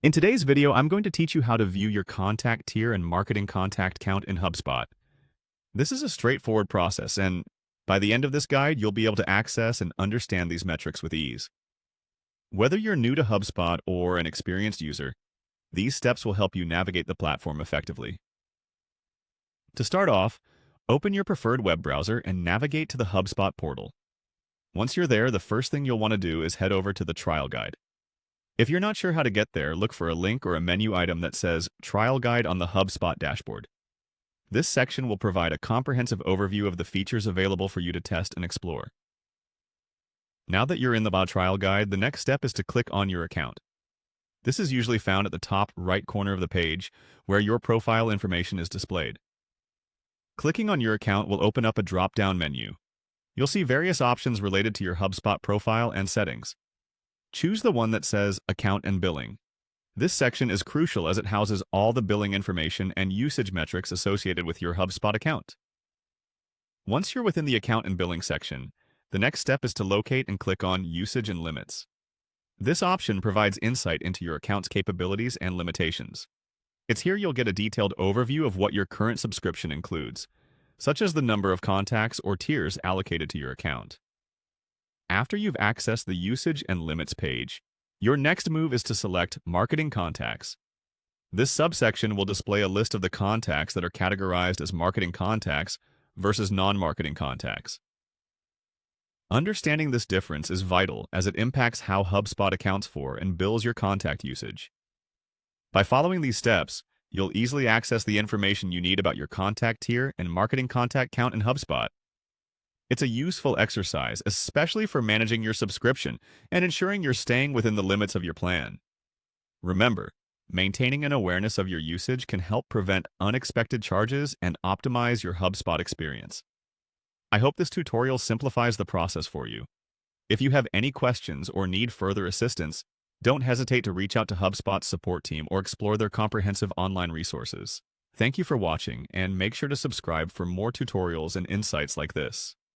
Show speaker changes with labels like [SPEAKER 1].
[SPEAKER 1] In today's video, I'm going to teach you how to view your contact tier and marketing contact count in HubSpot. This is a straightforward process, and by the end of this guide, you'll be able to access and understand these metrics with ease. Whether you're new to HubSpot or an experienced user, these steps will help you navigate the platform effectively. To start off, open your preferred web browser and navigate to the HubSpot portal. Once you're there, the first thing you'll want to do is head over to the trial guide. If you're not sure how to get there, look for a link or a menu item that says Trial Guide on the HubSpot dashboard. This section will provide a comprehensive overview of the features available for you to test and explore. Now that you're in the trial guide, the next step is to click on your account. This is usually found at the top right corner of the page, where your profile information is displayed. Clicking on your account will open up a drop-down menu. You'll see various options related to your HubSpot profile and settings. Choose the one that says Account and Billing. This section is crucial as it houses all the billing information and usage metrics associated with your HubSpot account. Once you're within the Account and Billing section, the next step is to locate and click on Usage and Limits. This option provides insight into your account's capabilities and limitations. It's here you'll get a detailed overview of what your current subscription includes, such as the number of contacts or tiers allocated to your account. After you've accessed the Usage and Limits page, your next move is to select Marketing Contacts. This subsection will display a list of the contacts that are categorized as marketing contacts versus non-marketing contacts. Understanding this difference is vital as it impacts how HubSpot accounts for and bills your contact usage. By following these steps, you'll easily access the information you need about your contact tier and marketing contact count in HubSpot. It's a useful exercise, especially for managing your subscription and ensuring you're staying within the limits of your plan. Remember, maintaining an awareness of your usage can help prevent unexpected charges and optimize your HubSpot experience. I hope this tutorial simplifies the process for you. If you have any questions or need further assistance, don't hesitate to reach out to HubSpot's support team or explore their comprehensive online resources. Thank you for watching, and make sure to subscribe for more tutorials and insights like this.